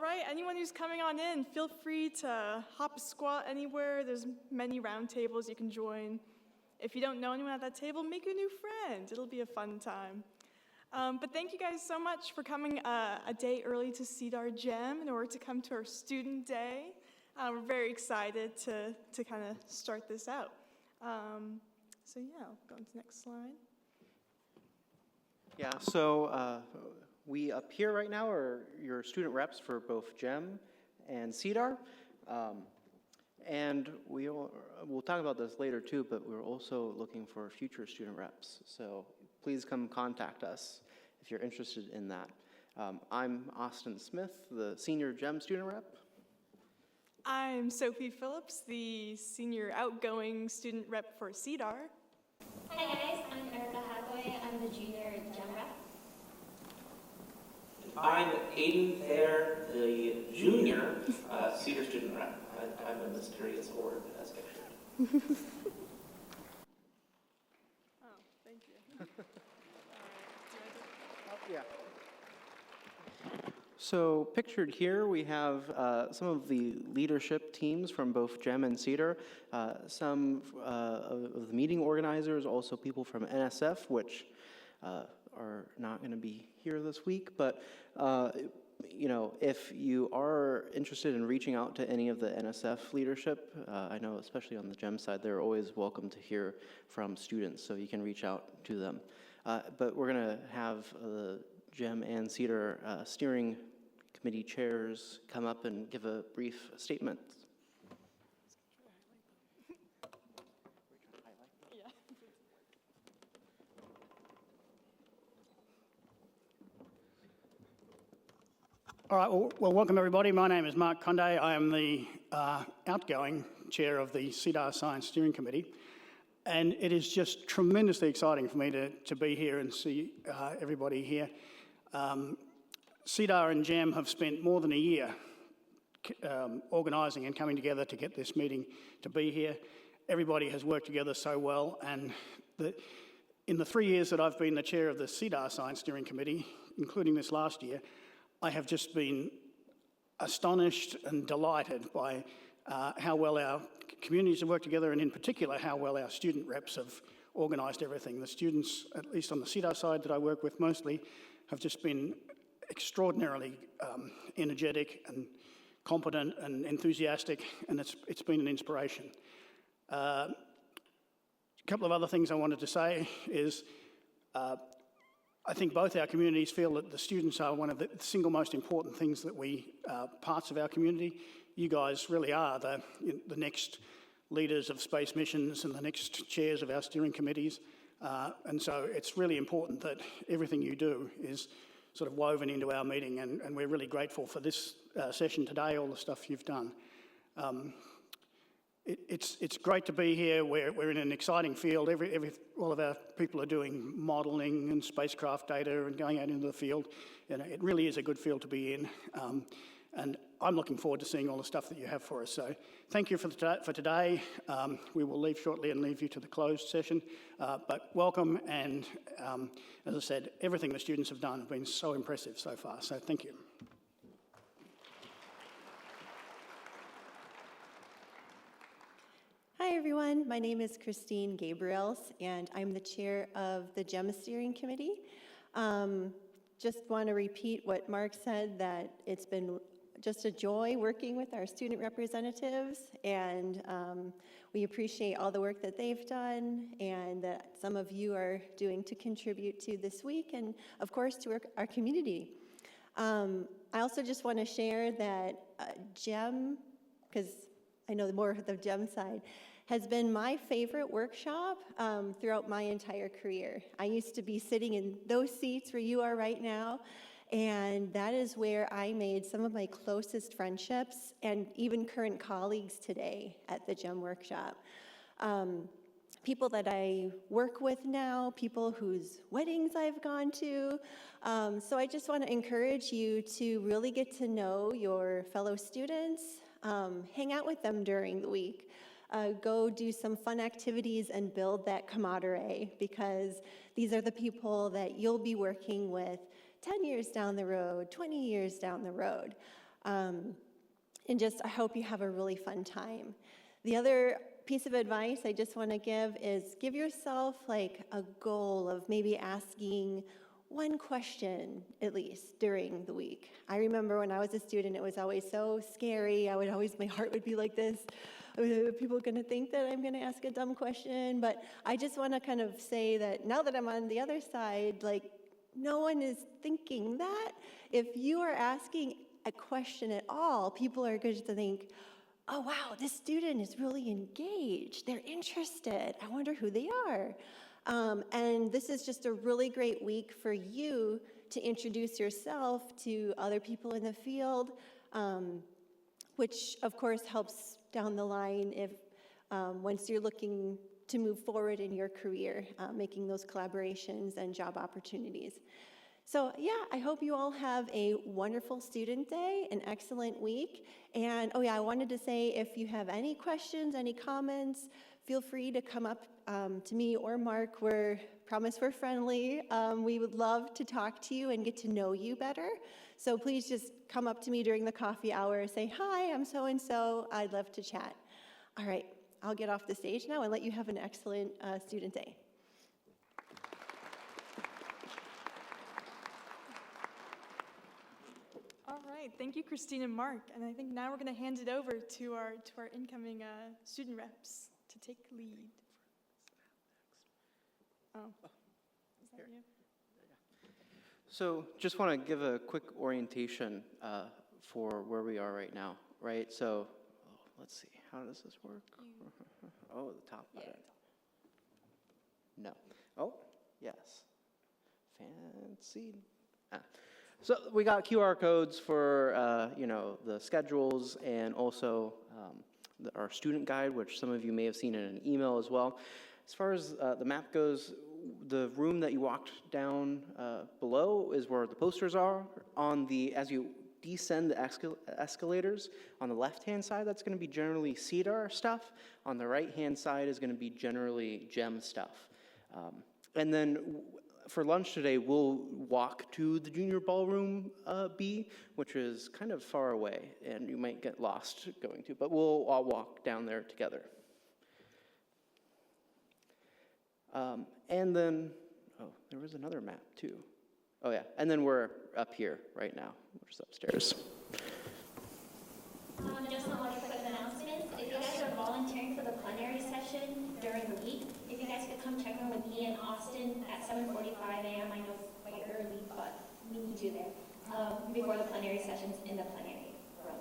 right, anyone who's coming on in, feel free to hop a squat anywhere. There's many round tables you can join. If you don't know anyone at that table, make a new friend. It'll be a fun time. But thank you guys so much for coming a day early to CEDAR Gem in order to come to our student day. We're very excited to kind of start this out. So yeah, I'll go into the next slide. Yeah, so we up here right now are your student reps for both GEM and CEDAR. And we'll talk about this later too, but we're also looking for future student reps. So please come contact us if you're interested in that. I'm Austin Smith, the senior GEM student rep. I'm Sophie Phillips, the senior outgoing student rep for CEDAR. Hi guys, I'm Erica Hathaway. I'm the junior GEM rep. I'm Aiden Thayer, the junior CEDAR student rep. I'm a mysterious horde as pictured. Oh, thank you. Yeah. So pictured here, we have some of the leadership teams from both GEM and CEDAR, some of the meeting organizers, also people from NSF, which are not going to be here this week, but you know, if you are interested in reaching out to any of the NSF leadership, I know especially on the GEM side, they're always welcome to hear from students, so you can reach out to them. But we're going to have the GEM and CEDAR steering committee chairs come up and give a brief statement. All right, well, welcome everybody. My name is Mark Conde. I am the outgoing chair of the CEDAR Science Steering Committee. And it is just tremendously exciting for me to be here and see everybody here. CEDAR and GEM have spent more than a year organising and coming together to get this meeting to be here. Everybody has worked together so well, and in the 3 years that I've been the chair of the CEDAR Science Steering Committee, including this last year, I have just been astonished and delighted by how well our communities have worked together, and in particular how well our student reps have organised everything. The students, at least on the CEDAR side that I work with mostly, have just been extraordinarily energetic and competent and enthusiastic, and it's been an inspiration. A couple of other things I wanted to say is I think both our communities feel that the students are one of the single most important things that parts of our community. You guys really are the next leaders of space missions and the next chairs of our steering committees. And so it's really important that everything you do is sort of woven into our meeting, and we're really grateful for this session today, all the stuff you've done. It's great to be here. We're in an exciting field. All of our people are doing modelling and spacecraft data and going out into the field. And it really is a good field to be in. And I'm looking forward to seeing all the stuff that you have for us. So thank you for today. We will leave shortly and leave you to the closed session. But welcome, and as I said, everything the students have done has been so impressive so far. So thank you. Hi everyone, my name is Christine Gabriels and I'm the chair of the GEM Steering Committee. Just want to repeat what Mark said, that it's been just a joy working with our student representatives, and we appreciate all the work that they've done and that some of you are doing to contribute to this week, and of course to our community. I also just want to share that GEM, because I know more of the GEM side, has been my favorite workshop throughout my entire career. I used to be sitting in those seats where you are right now, and that is where I made some of my closest friendships and even current colleagues today at the GEM workshop. People that I work with now, people whose weddings I've gone to. So I just want to encourage you to really get to know your fellow students, hang out with them during the week. Go do some fun activities and build that camaraderie, because these are the people that you'll be working with 10 years down the road, 20 years down the road. And just, I hope you have a really fun time. The other piece of advice I just want to give is give yourself like a goal of maybe asking one question at least during the week. I remember when I was a student, it was always so scary. My heart would be like this. Are people going to think that I'm going to ask a dumb question? But I just want to kind of say that now that I'm on the other side, like, no one is thinking that. If you are asking a question at all, people are going to think, oh, wow, this student is really engaged. They're interested. I wonder who they are. And this is just a really great week for you to introduce yourself to other people in the field, which of course helps down the line if once you're looking to move forward in your career, making those collaborations and job opportunities. So yeah, I hope you all have a wonderful student day, an excellent week. And oh yeah, I wanted to say if you have any questions, any comments, feel free to come up to me or Mark. Promise we're friendly. We would love to talk to you and get to know you better. So please just come up to me during the coffee hour, say, hi, I'm so-and-so. I'd love to chat. All right, I'll get off the stage now and let you have an excellent student day. All right, thank you, Christine and Mark. And I think now we're going to hand it over to our incoming student reps to take lead. Oh, is that you? So just want to give a quick orientation for where we are right now, right? So let's see, how does this work? Oh, the top button. No. Oh, yes. Fancy. So we got QR codes for, the schedules and also our student guide, which some of you may have seen in an email as well. As far as the map goes, the room that you walked down below is where the posters are. As you descend the escalators, on the left-hand side, that's going to be generally CEDAR stuff. On the right-hand side is going to be generally GEM stuff. And then for lunch today, we'll walk to the junior ballroom B, which is kind of far away, and you might get lost going to, but we'll all walk down there together. And then, there was another map too. Oh yeah, and then we're up here right now, we're just upstairs. Just a lot of quick announcements. If you guys are volunteering for the plenary session during the week, if you guys could come check in with me in Austin at 7:45 a.m. I know it's quite early, but we need you there before the plenary sessions in the plenary room.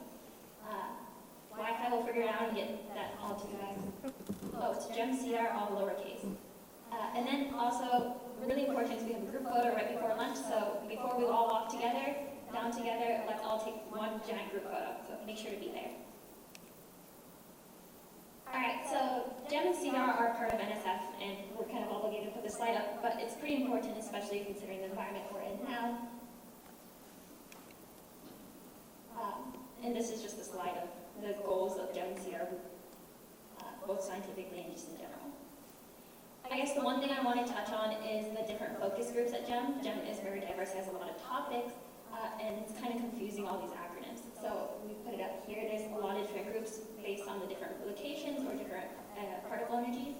Wi-Fi will figure it out and get that all to you guys. Oh, it's Gem CEDAR, all lowercase. And then also, really important is we have a group photo right before lunch, so before we all walk together, down together, let's all take one giant group photo, so make sure to be there. Alright, so GEM and CEDAR are part of NSF, and we're kind of obligated to put this slide up, but it's pretty important, especially considering the environment we're in now. And this is just a slide of the goals of GEM and CEDAR, both scientifically and just in general. I guess the one thing I want to touch on is the different focus groups at GEM. GEM is very diverse, has a lot of topics, and it's kind of confusing, all these acronyms. So we put it up here. There's a lot of different groups based on the different locations or different particle energies.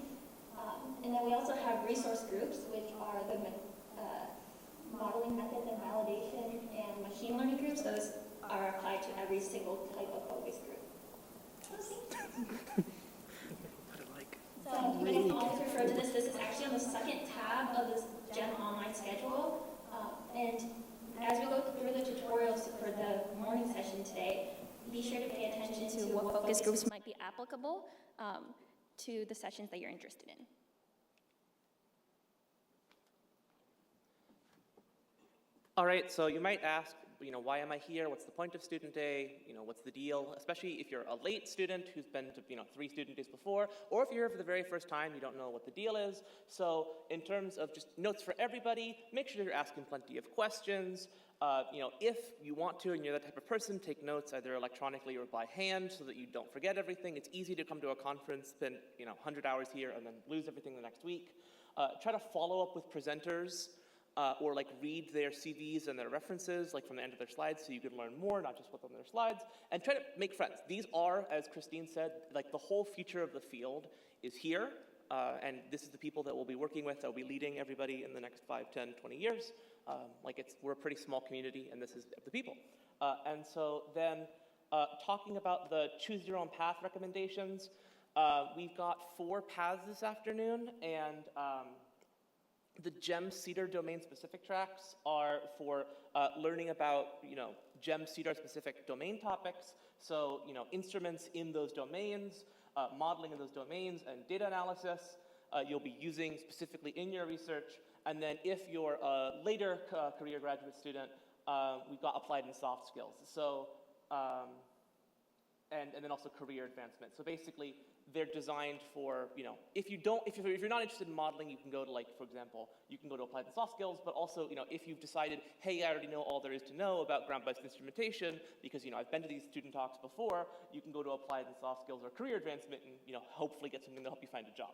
And then we also have resource groups, which are the modeling methods and validation and machine learning groups. Those are applied to every single type of focus group. So you guys can always refer to this. This is actually on the second tab of this GEM online schedule. And as we go through the tutorials for the morning session today, be sure to pay attention to what focus groups might be applicable to the sessions that you're interested in. All right, so you might ask, why am I here? What's the point of student day? What's the deal? Especially if you're a late student who's been to, 3 student days before, or if you're here for the very first time, you don't know what the deal is. So in terms of just notes for everybody, make sure you're asking plenty of questions. If you want to and you're that type of person, take notes either electronically or by hand so that you don't forget everything. It's easy to come to a conference, spend 100 hours here, and then lose everything the next week. Try to follow up with presenters. or like read their CVs and their references like from the end of their slides so you can learn more, not just what's on their slides, and try to make friends. These are, as Christine said, like the whole future of the field is here, and this is the people that we'll be working with, that will be leading everybody in the next 5, 10, 20 years. We're a pretty small community, and this is the people. And so then talking about the choose your own path recommendations, we've got 4 paths this afternoon, and the GEM CEDAR domain-specific tracks are for learning about, GEM CEDAR specific domain topics. So, instruments in those domains, modeling in those domains, and data analysis you'll be using specifically in your research. And then if you're a later career graduate student, we've got applied and soft skills. So, and then also career advancement. So basically, they're designed for, if you're not interested in modeling, you can go to, for example, you can go to applied and soft skills, but also, if you've decided, hey, I already know all there is to know about ground-based instrumentation, because, I've been to these student talks before, you can go to applied and soft skills or career advancement and, hopefully get something to help you find a job.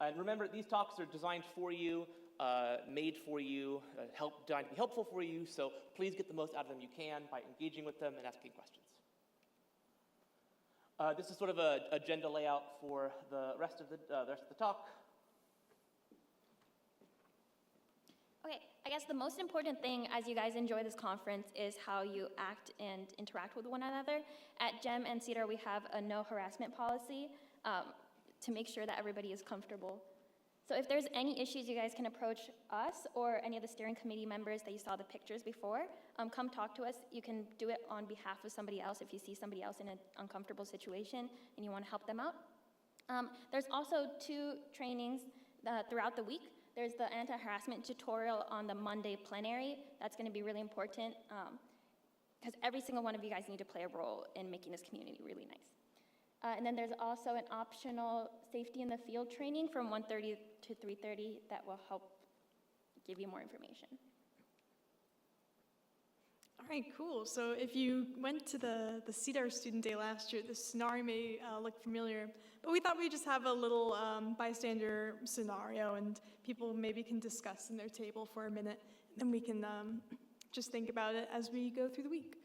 And remember, these talks are designed for you, made for you, designed to be helpful for you, so please get the most out of them you can by engaging with them and asking questions. This is sort of an agenda layout for the rest of the talk. Okay, I guess the most important thing as you guys enjoy this conference is how you act and interact with one another. At GEM and CEDAR, we have a no harassment policy to make sure that everybody is comfortable. So if there's any issues, you guys can approach us or any of the steering committee members that you saw the pictures before. Come talk to us. You can do it on behalf of somebody else if you see somebody else in an uncomfortable situation and you want to help them out. There's also 2 trainings throughout the week. There's the anti-harassment tutorial on the Monday plenary. That's going to be really important because every single one of you guys need to play a role in making this community really nice. And then there's also an optional safety in the field training from 1:30 to 3:30 that will help give you more information. All right, cool. So if you went to the CEDAR Student Day last year, this scenario may look familiar, but we thought we'd just have a little bystander scenario and people maybe can discuss in their table for a minute, and then we can just think about it as we go through the week.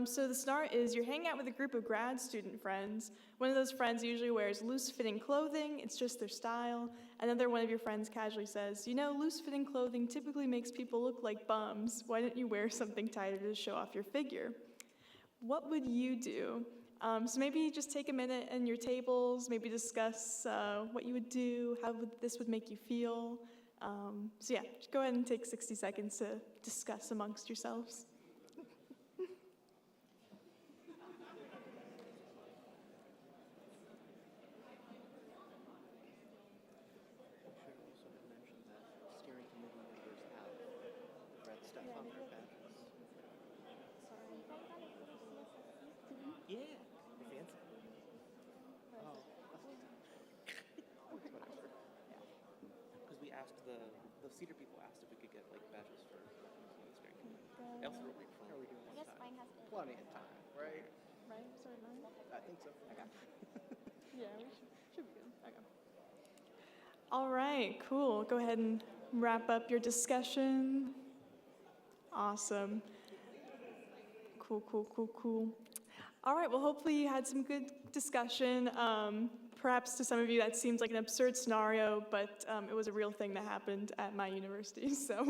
So the scenario is you're hanging out with a group of grad student friends. One of those friends usually wears loose-fitting clothing. It's just their style. Another one of your friends casually says, loose-fitting clothing typically makes people look like bums. Why don't you wear something tighter to show off your figure? What would you do? So maybe just take a minute in your tables, maybe discuss what you would do, how this would make you feel. So yeah, just go ahead and take 60 seconds to discuss amongst yourselves. Yeah, fancy. Because we asked the CEDAR people asked if we could get badges for the steering committee. They also wrote how are we doing on time? Plenty of time, right? Right? Sorry, 9? I think so. Okay. Yeah, we should be good. Okay. All right, cool. Go ahead and wrap up your discussion. Awesome. Cool. All right, well, hopefully you had some good discussion. Perhaps to some of you that seems like an absurd scenario, but it was a real thing that happened at my university. So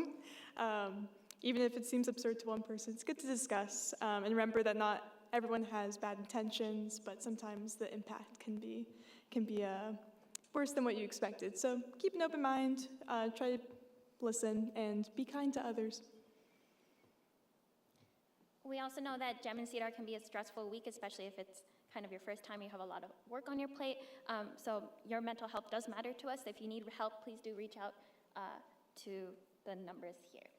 even if it seems absurd to one person, it's good to discuss. And remember that not everyone has bad intentions, but sometimes the impact can be worse than what you expected. So keep an open mind, try to listen, and be kind to others. We also know that GEM and CEDAR can be a stressful week, especially if it's kind of your first time, you have a lot of work on your plate. So your mental health does matter to us. If you need help, please do reach out to the numbers here.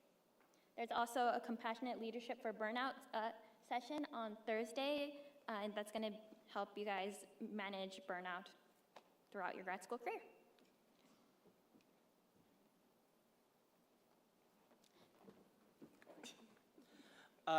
There's also a Compassionate Leadership for Burnout session on Thursday, and that's going to help you guys manage burnout throughout your grad school career.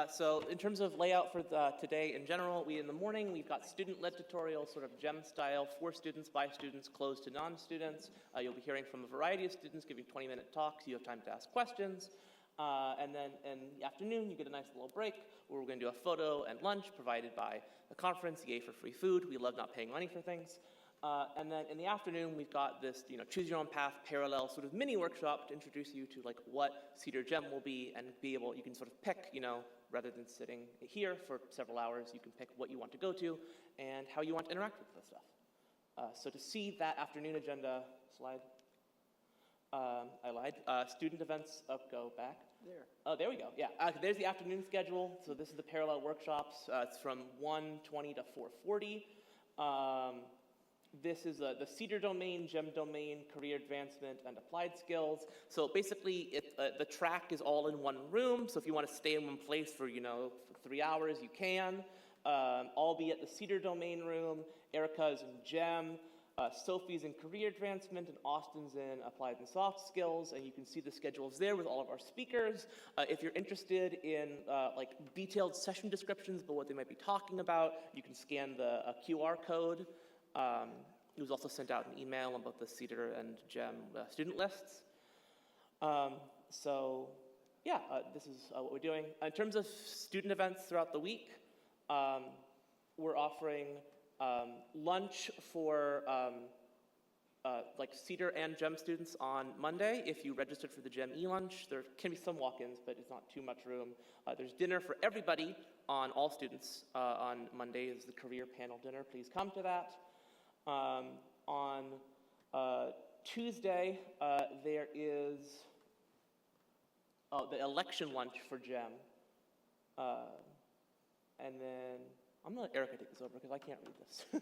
So in terms of layout for today in general, in the morning, we've got student-led tutorials, sort of GEM style, for students, by students, closed to non-students. You'll be hearing from a variety of students giving 20-minute talks. You have time to ask questions. And then in the afternoon, you get a nice little break where we're going to do a photo and lunch provided by the conference, yay for free food. We love not paying money for things. And then in the afternoon, we've got this, choose your own path, parallel sort of mini workshop to introduce you to like what CEDAR GEM will be and you can sort of pick, rather than sitting here for several hours, you can pick what you want to go to and how you want to interact with the stuff. So to see that afternoon agenda slide, I lied. Student events, go back. There. Oh, there we go. Yeah, there's the afternoon schedule. So this is the parallel workshops. It's from 1:20 to 4:40. This is the CEDAR domain, GEM domain, career advancement, and applied skills. So basically, the track is all in one room. So if you want to stay in one place for, for 3 hours, you can. I'll be at the CEDAR domain room. Erica's in GEM. Sophie's in career advancement, and Austin's in applied and soft skills. And you can see the schedules there with all of our speakers. If you're interested in detailed session descriptions about what they might be talking about, you can scan the QR code. It was also sent out an email about the CEDAR and GEM student lists. This is what we're doing. In terms of student events throughout the week, we're offering lunch for CEDAR and GEM students on Monday. If you registered for the GEM e-lunch, there can be some walk-ins, but it's not too much room. There's dinner for everybody on all students on Monday. Is the career panel dinner. Please come to that. On Tuesday, there is the election lunch for GEM. And then I'm going to let Erica take this over because I can't read this. Sure.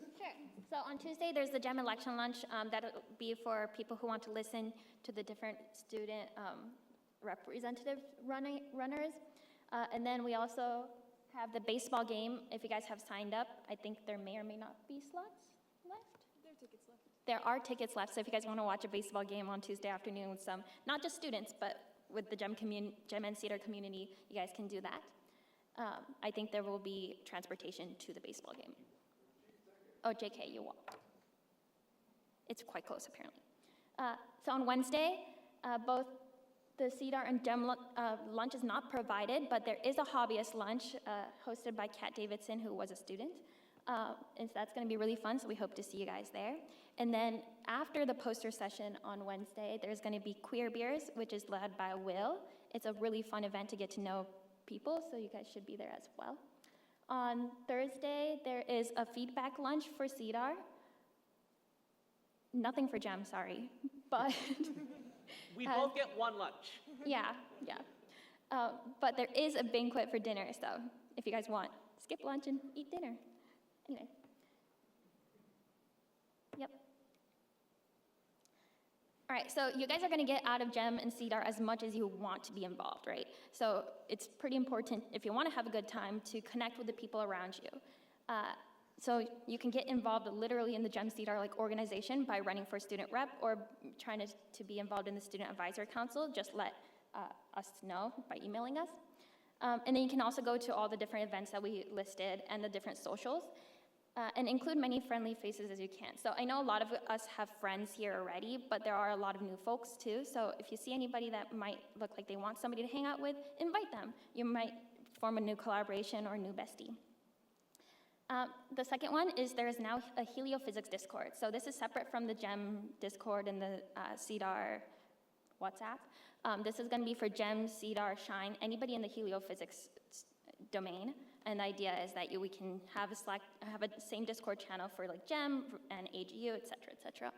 So on Tuesday, there's the GEM election lunch. That'll be for people who want to listen to the different student representative runners. And then we also have the baseball game. If you guys have signed up, I think there may or may not be slots left. There are tickets left. There are tickets left, so if you guys want to watch a baseball game on Tuesday afternoon with some, not just students, but with the GEM and CEDAR community, you guys can do that. I think there will be transportation to the baseball game. Oh, JK, you walked. It's quite close, apparently. So on Wednesday, both the CEDAR and GEM lunch is not provided, but there is a hobbyist lunch hosted by Kat Davidson, who was a student. And so that's going to be really fun, so we hope to see you guys there. And then after the poster session on Wednesday, there's going to be Queer Beers, which is led by Will. It's a really fun event to get to know people, so you guys should be there as well. On Thursday, there is a feedback lunch for CEDAR. Nothing for GEM, sorry, but... We both get one lunch. Yeah. But there is a banquet for dinner, so if you guys want, skip lunch and eat dinner. Anyway. Yep. All right, so you guys are going to get out of GEM and CEDAR as much as you want to be involved, right? So it's pretty important, if you want to have a good time, to connect with the people around you. So you can get involved literally in the GEM CEDAR organization by running for student rep or trying to be involved in the Student Advisory Council. Just let us know by emailing us. And then you can also go to all the different events that we listed and the different socials. And include many friendly faces as you can. So I know a lot of us have friends here already, but there are a lot of new folks too. So if you see anybody that might look like they want somebody to hang out with, invite them. You might form a new collaboration or a new bestie. The second one is there is now a heliophysics Discord. So this is separate from the GEM Discord and the CEDAR WhatsApp. This is going to be for GEM, CEDAR, Shine, anybody in the heliophysics domain. And the idea is that we can have a same Discord channel for GEM and AGU, et cetera, et cetera.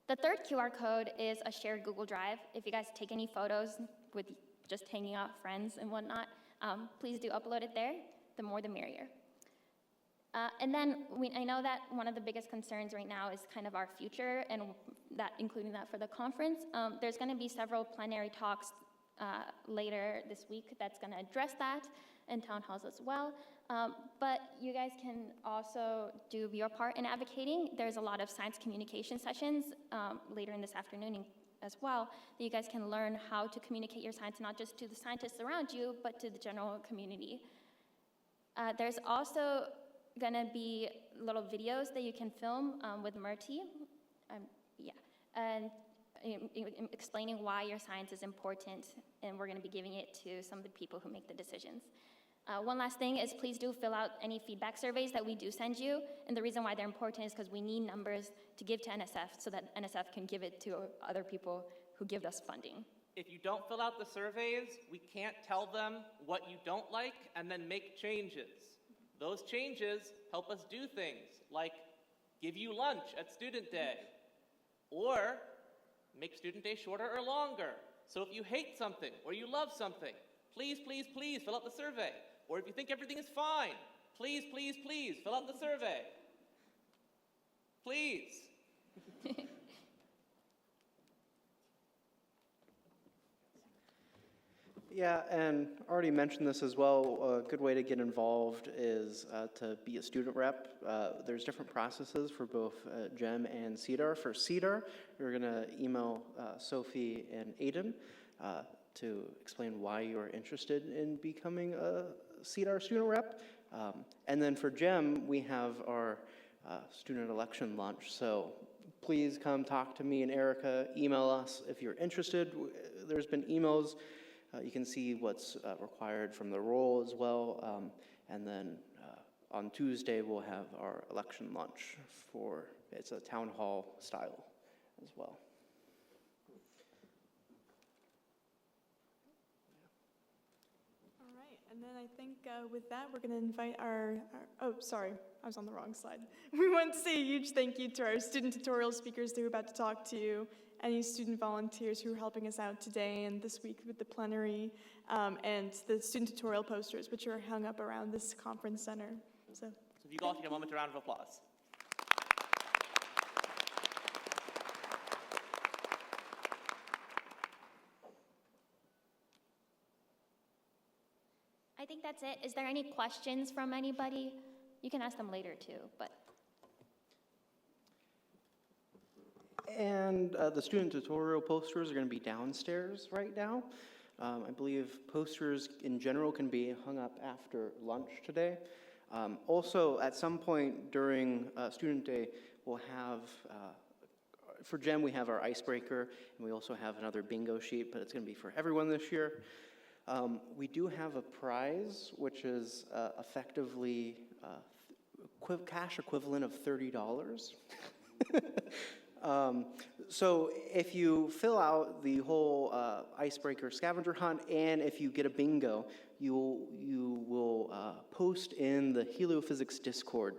The third QR code is a shared Google Drive. If you guys take any photos with just hanging out with friends and whatnot, please do upload it there. The more the merrier. And then I know that one of the biggest concerns right now is kind of our future, and including that for the conference. There's going to be several plenary talks later this week that's going to address that, and town halls as well. But you guys can also do your part in advocating. There's a lot of science communication sessions later in this afternoon as well, that you guys can learn how to communicate your science, not just to the scientists around you, but to the general community. There's also gonna be little videos that you can film with Murti, and explaining why your science is important, and we're gonna be giving it to some of the people who make the decisions. One last thing is please do fill out any feedback surveys that we do send you, and the reason why they're important is because we need numbers to give to NSF so that NSF can give it to other people who give us funding. If you don't fill out the surveys, we can't tell them what you don't like and then make changes. Those changes help us do things like give you lunch at Student Day, or make Student Day shorter or longer. So if you hate something or you love something, please, please, please fill out the survey. Or if you think everything is fine, please, please, please fill out the survey. Please. Yeah, and already mentioned this as well. A good way to get involved is to be a student rep. There's different processes for both GEM and CEDAR. For CEDAR, you're going to email Sophie and Aiden to explain why you're interested in becoming a CEDAR student rep. And then for GEM, we have our student election lunch. So please come talk to me and Erica. Email us if you're interested. There's been emails. You can see what's required from the role as well. And then on Tuesday, we'll have our election lunch it's a town hall style as well. All right, and then I think with that, we're going to invite oh, sorry, I was on the wrong slide. We want to say a huge thank you to our student tutorial speakers who are about to talk to you, any student volunteers who are helping us out today and this week with the plenary, and the student tutorial posters, which are hung up around this conference center. So if you all take a moment, a round of applause. I think that's it. Is there any questions from anybody? You can ask them later too, but. And the student tutorial posters are going to be downstairs right now. I believe posters in general can be hung up after lunch today. Also, at some point during Student Day, we'll have, for GEM, we have our icebreaker, and we also have another bingo sheet, but it's going to be for everyone this year. We do have a prize, which is effectively cash equivalent of $30. So if you fill out the whole icebreaker scavenger hunt, and if you get a bingo, you will post in the heliophysics Discord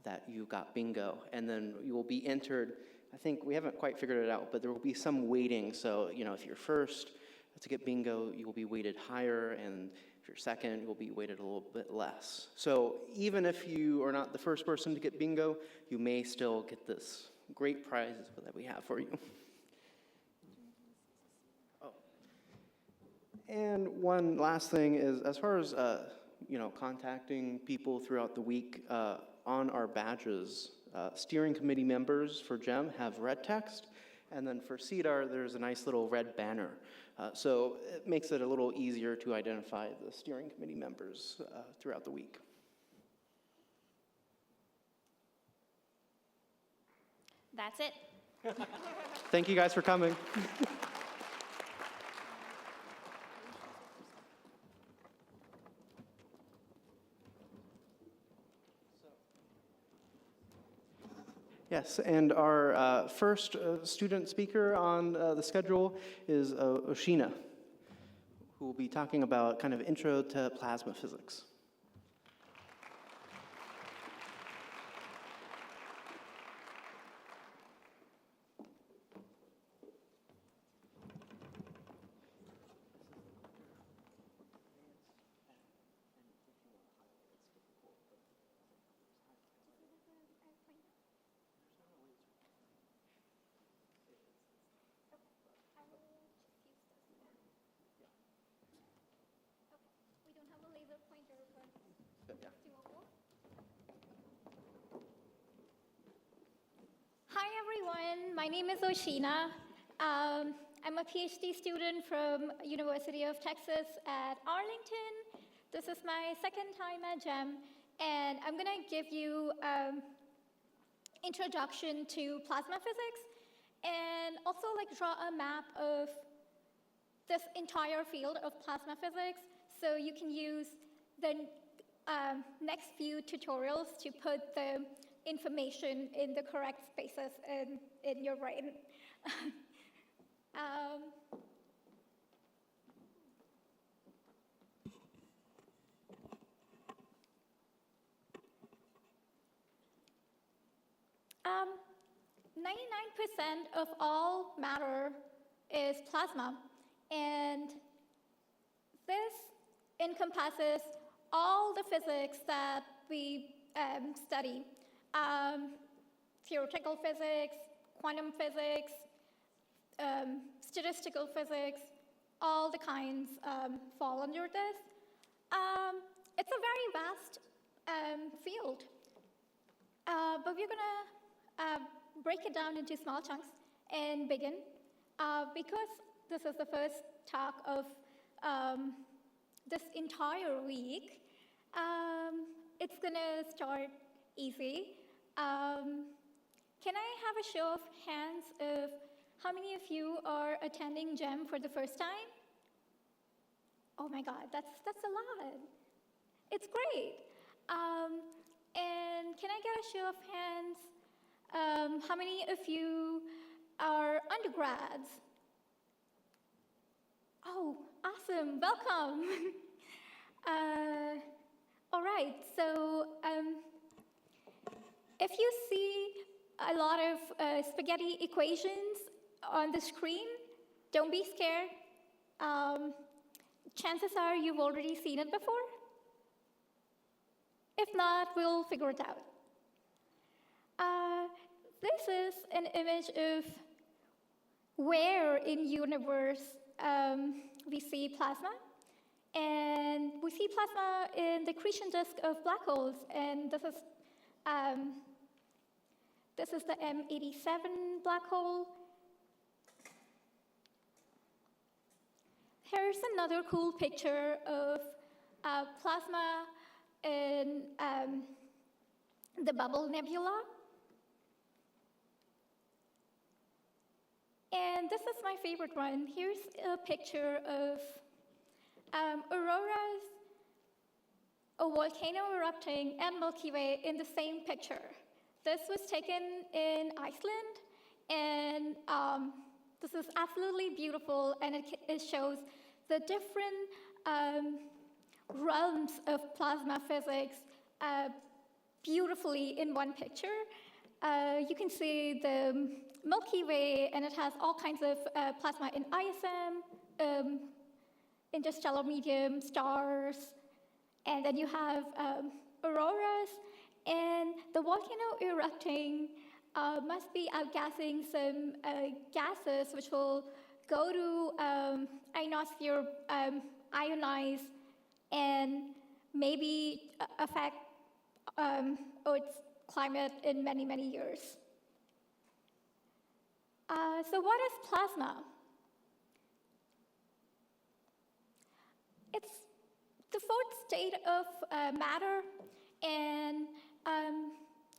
that you got bingo, and then you will be entered. I think we haven't quite figured it out, but there will be some weighting. So, if you're first to get bingo, you will be weighted higher, and if you're second, you'll be weighted a little bit less. So even if you are not the first person to get bingo, you may still get this great prize that we have for you. Oh. And one last thing is, as far as contacting people throughout the week, on our badges, steering committee members for GEM have red text, and then for CEDAR, there's a nice little red banner. So it makes it a little easier to identify the steering committee members throughout the week. That's it. Thank you guys for coming. Yes, and our first student speaker on the schedule is Oshina, who will be talking about kind of intro to plasma physics. Hi everyone, my name is Oshina. I'm a PhD student from University of Texas at Arlington. This is my second time at GEM, and I'm going to give you introduction to plasma physics and also draw a map of this entire field of plasma physics, so you can use the next few tutorials to put the information in the correct spaces in your brain. 99% of all matter is plasma, and this encompasses all the physics that we study. Theoretical physics, quantum physics, statistical physics, all the kinds fall under this. It's a very vast field, but we're gonna break it down into small chunks and begin. Because this is the first talk of this entire week, it's gonna start easy. Can I have a show of hands of how many of you are attending GEM for the first time? Oh my God, that's a lot. It's great. And can I get a show of hands? How many of you are undergrads? Oh, awesome, welcome. All right, so if you see a lot of spaghetti equations on the screen, don't be scared. Chances are you've already seen it before. If not, we'll figure it out. This is an image of where in universe we see plasma. And we see plasma in the accretion disk of black holes. And this is the M87 black hole. Here's another cool picture of plasma in the Bubble Nebula. And this is my favorite one. Here's a picture of auroras, a volcano erupting, and Milky Way in the same picture. This was taken in Iceland, and this is absolutely beautiful, and it shows the different realms of plasma physics beautifully in one picture. You can see the Milky Way, and it has all kinds of plasma in ISM, interstellar medium, stars, and then you have auroras, and the volcano erupting must be outgassing some gases which will go to ionosphere, ionize, and maybe affect Earth's climate in many, many years. So what is plasma? It's the fourth state of matter, and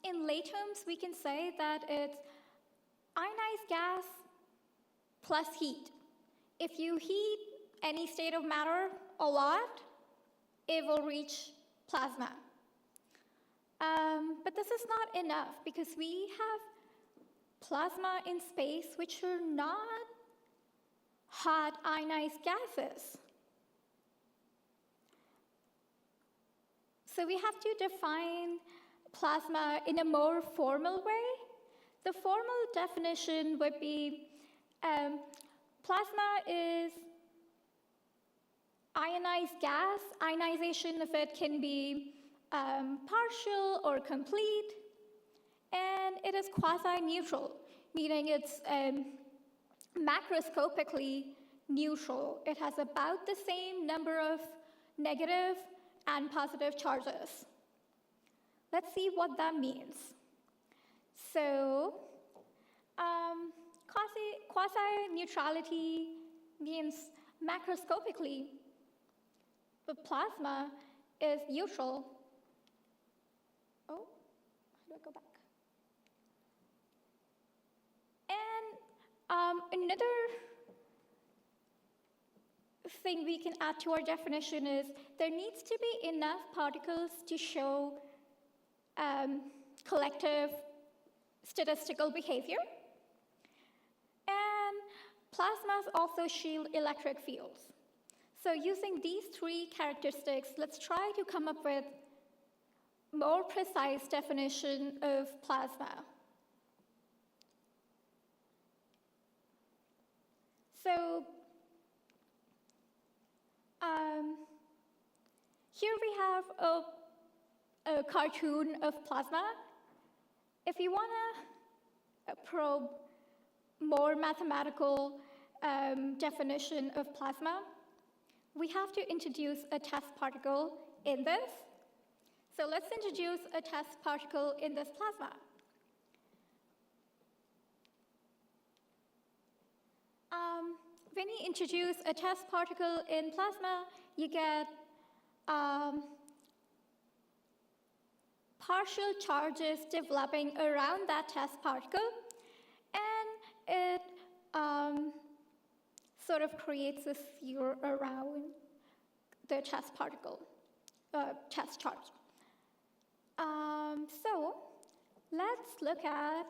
in lay terms, we can say that it's ionized gas plus heat. If you heat any state of matter a lot, it will reach plasma. But this is not enough, because we have plasma in space which are not hot ionized gases. So we have to define plasma in a more formal way. The formal definition would be plasma is ionized gas. Ionization of it can be partial or complete, and it is quasi-neutral, meaning it's macroscopically neutral. It has about the same number of negative and positive charges. Let's see what that means. So Quasi-neutrality means macroscopically, the plasma is neutral. Oh, how do I go back? And another thing we can add to our definition is there needs to be enough particles to show collective statistical behavior. And plasmas also shield electric fields. So using these three characteristics, let's try to come up with more precise definition of plasma. So here we have a cartoon of plasma. If you want to probe more mathematical definition of plasma, we have to introduce a test particle in this. So let's introduce a test particle in this plasma. When you introduce a test particle in plasma, you get partial charges developing around that test particle, and it sort of creates a sphere around the test particle, test charge. So let's look at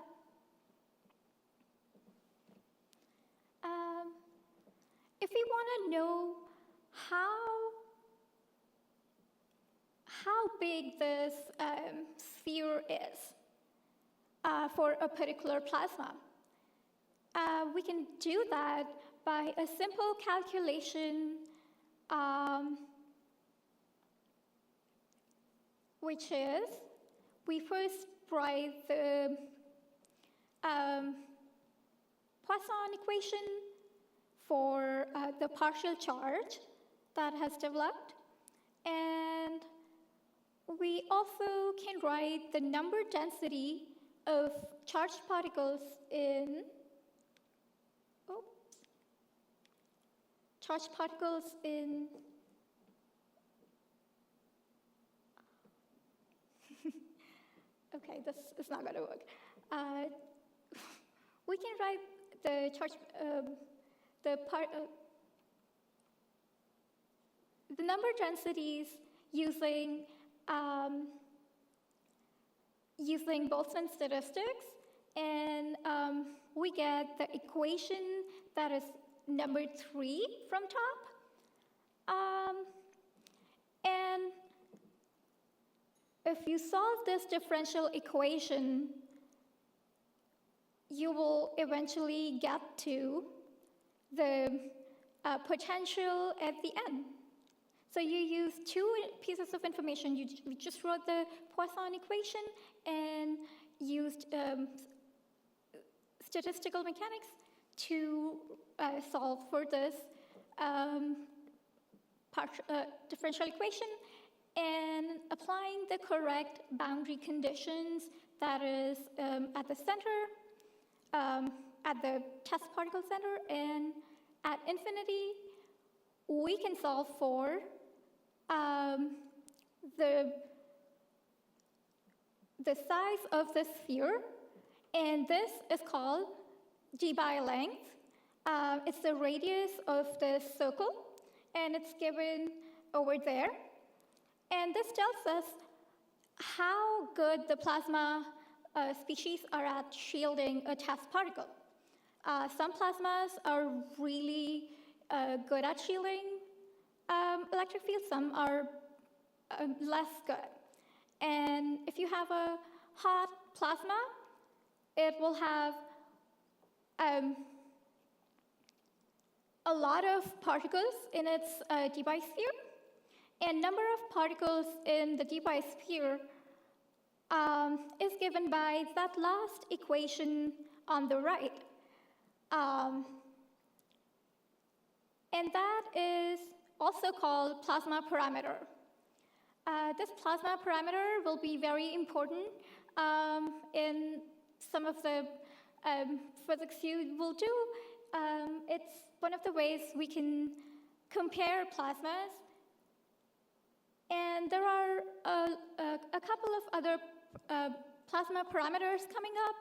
if we want to know how big this sphere is for a particular plasma. We can do that by a simple calculation, which is we first write the Poisson equation for the partial charge that has developed, and we also can write the number density of charged particles in okay, this is not going to work. We can write the charge, the number densities using Boltzmann statistics, and we get the equation that is number 3 from top. And if you solve this differential equation, you will eventually get to the potential at the end. So you use 2 pieces of information. You just wrote the Poisson equation and used statistical mechanics to solve for this differential equation, and applying the correct boundary conditions that is at the center, at the test particle center, and at infinity, we can solve for the size of the sphere, and this is called d by length. It's the radius of the circle, and it's given over there. And this tells us how good the plasma species are at shielding a test particle. Some plasmas are really good at shielding electric fields, some are less good. And if you have a hot plasma, it will have a lot of particles in its Debye sphere, and number of particles in the Debye sphere is given by that last equation on the right. And that is also called plasma parameter. This plasma parameter will be very important in some of the physics you will do. It's one of the ways we can compare plasmas. And there are a couple of other plasma parameters coming up.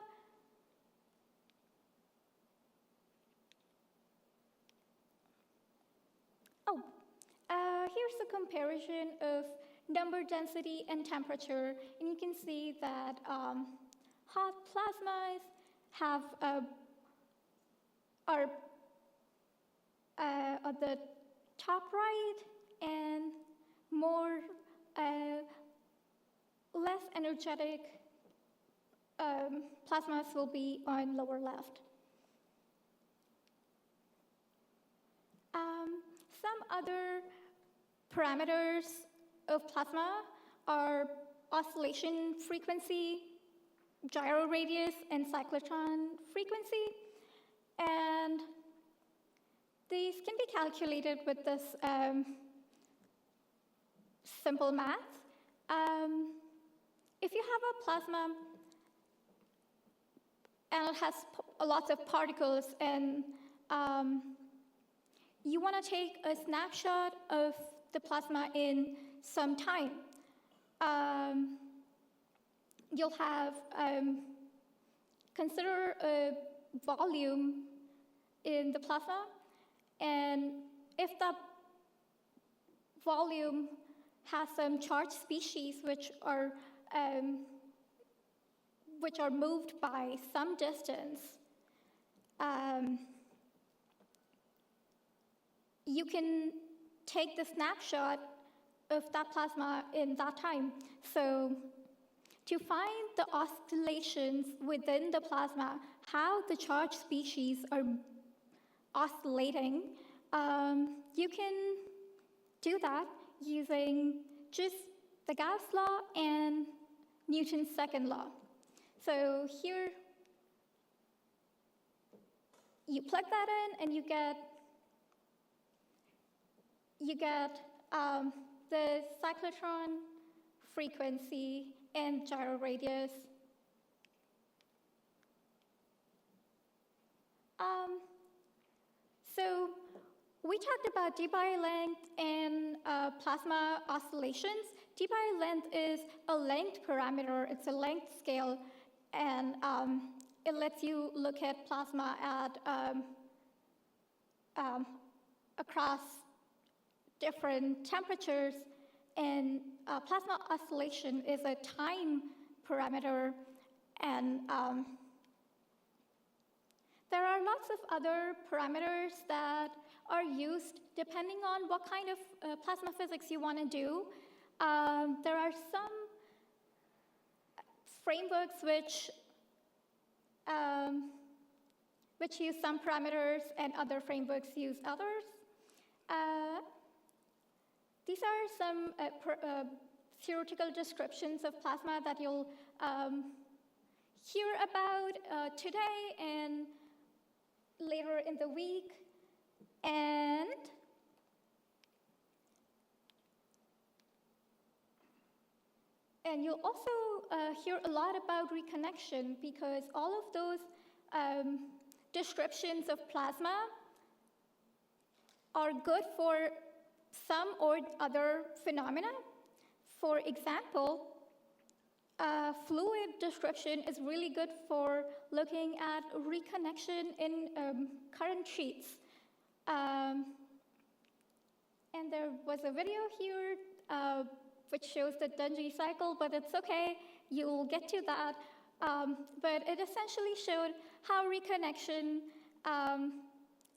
Here's a comparison of number density and temperature. And you can see that hot plasmas have are at the top right, and more less energetic plasmas will be on lower left. Some other parameters of plasma are oscillation frequency, gyro radius, and cyclotron frequency. And these can be calculated with this simple math. If you have a plasma and it has lots of particles, and you want to take a snapshot of the plasma in some time, you'll have consider a volume in the plasma, and if the volume has some charged species which are moved by some distance, you can take the snapshot of that plasma in that time. So to find the oscillations within the plasma, how the charged species are oscillating, you can do that using just the Gauss law and Newton's second law. So here, you plug that in and you get the cyclotron frequency and gyro radius. So we talked about dBi length and plasma oscillations. dBi length is a length parameter. It's a length scale, and it lets you look at plasma at across different temperatures. And plasma oscillation is a time parameter, and there are lots of other parameters that are used depending on what kind of plasma physics you want to do. There are some frameworks which use some parameters, and other frameworks use others. These are some theoretical descriptions of plasma that you'll hear about today and later in the week. And you'll also hear a lot about reconnection, because all of those descriptions of plasma are good for some or other phenomena. For example, fluid description is really good for looking at reconnection in current sheets. And there was a video here which shows the Dungy cycle, but it's okay, you'll get to that. But it essentially showed how reconnection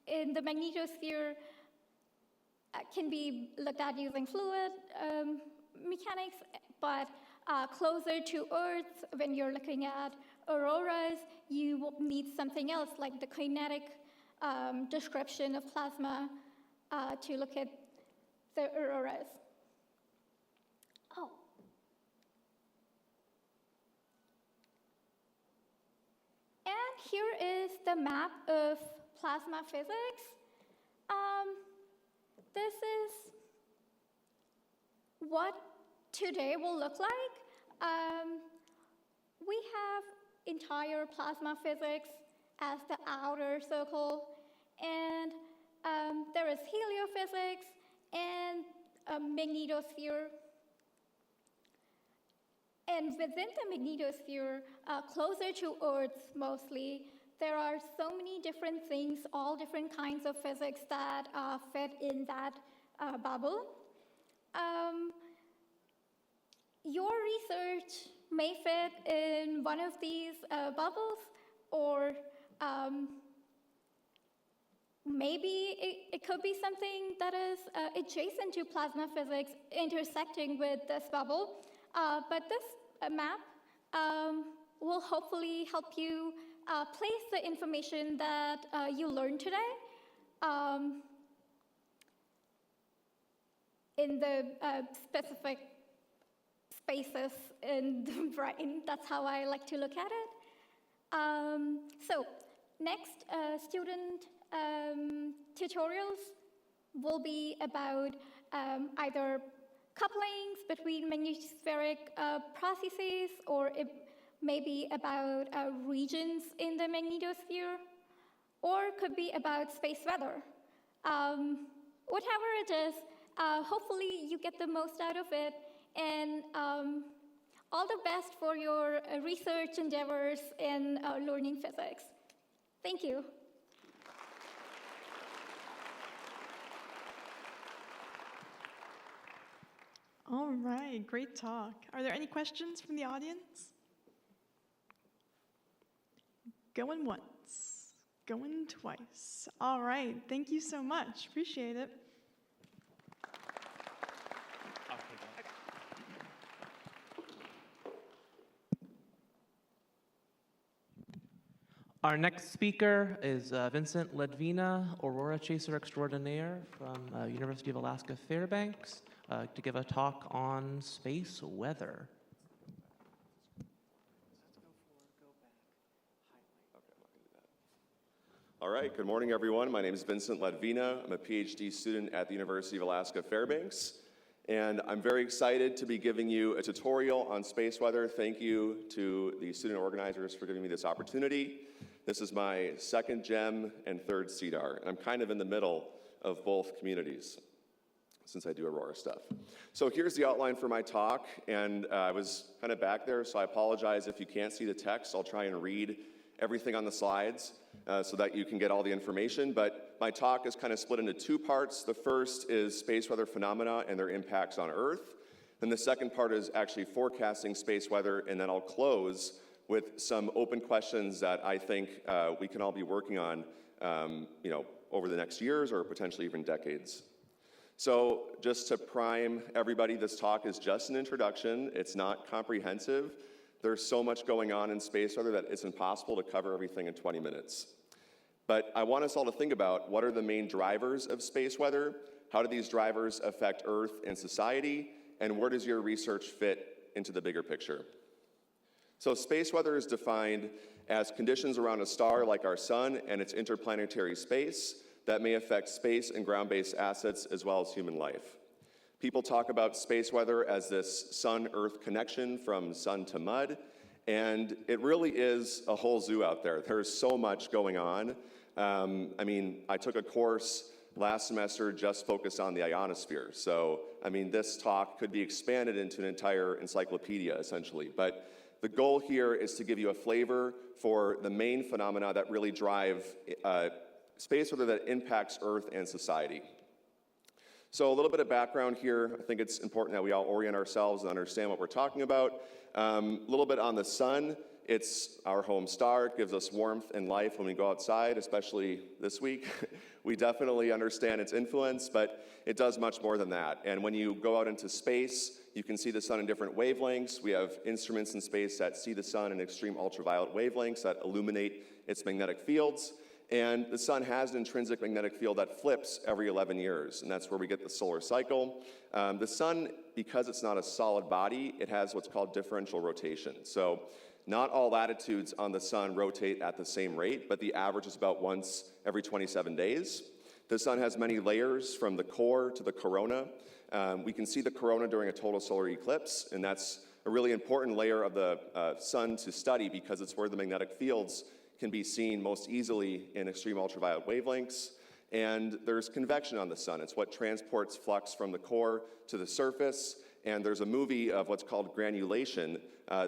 in the magnetosphere can be looked at using fluid mechanics, but closer to Earth, when you're looking at auroras, you will need something else, like the kinetic description of plasma to look at the auroras. Oh. And here is the map of plasma physics. This is what today will look like. We have entire plasma physics as the outer circle. And there is heliophysics and a magnetosphere. And within the magnetosphere, closer to Earth mostly, there are so many different things, all different kinds of physics that fit in that bubble. Your research may fit in one of these bubbles, or maybe it could be something that is adjacent to plasma physics intersecting with this bubble. But this map will hopefully help you place the information that you learned today in the specific spaces in the brain. That's how I like to look at it. So next, student tutorials will be about either couplings between magnetospheric processes, or it may be about regions in the magnetosphere, or could be about space weather. Whatever it is, hopefully you get the most out of it, and all the best for your research endeavors in learning physics. Thank you. All right, great talk. Are there any questions from the audience? Going once, going twice. All right, thank you so much. Appreciate it. Our next speaker is Vincent Ledvina, Aurora Chaser Extraordinaire from University of Alaska Fairbanks, to give a talk on space weather. All right, good morning, everyone. My name is Vincent Ledvina. I'm a PhD student at the University of Alaska Fairbanks, and I'm very excited to be giving you a tutorial on space weather. Thank you to the student organizers for giving me this opportunity. This is my second GEM and third CEDAR, and I'm kind of in the middle of both communities since I do Aurora stuff. So here's the outline for my talk, and I was kind of back there, so I apologize if you can't see the text. I'll try and read everything on the slides so that you can get all the information, but my talk is kind of split into two parts. The first is space weather phenomena and their impacts on Earth. Then the second part is actually forecasting space weather, and then I'll close with some open questions that I think we can all be working on over the next years or potentially even decades. So just to prime everybody, this talk is just an introduction. It's not comprehensive. There's so much going on in space weather that it's impossible to cover everything in 20 minutes. But I want us all to think about what are the main drivers of space weather, how do these drivers affect Earth and society, and where does your research fit into the bigger picture? So space weather is defined as conditions around a star like our sun and its interplanetary space that may affect space and ground-based assets as well as human life. People talk about space weather as this sun-Earth connection from sun to mud, and it really is a whole zoo out there. There's so much going on. I took a course last semester just focused on the ionosphere. So, this talk could be expanded into an entire encyclopedia, essentially. But the goal here is to give you a flavor for the main phenomena that really drive space weather that impacts Earth and society. So a little bit of background here. I think it's important that we all orient ourselves and understand what we're talking about. A little bit on the sun. It's our home star. It gives us warmth and life when we go outside, especially this week. We definitely understand its influence, but it does much more than that. And when you go out into space, you can see the sun in different wavelengths. We have instruments in space that see the sun in extreme ultraviolet wavelengths that illuminate its magnetic fields. And the sun has an intrinsic magnetic field that flips every 11 years, and that's where we get the solar cycle. The sun, because it's not a solid body, it has what's called differential rotation. So not all latitudes on the sun rotate at the same rate, but the average is about once every 27 days. The sun has many layers from the core to the corona. We can see the corona during a total solar eclipse, and that's a really important layer of the sun to study because it's where the magnetic fields can be seen most easily in extreme ultraviolet wavelengths. And there's convection on the sun. It's what transports flux from the core to the surface. And there's a movie of what's called granulation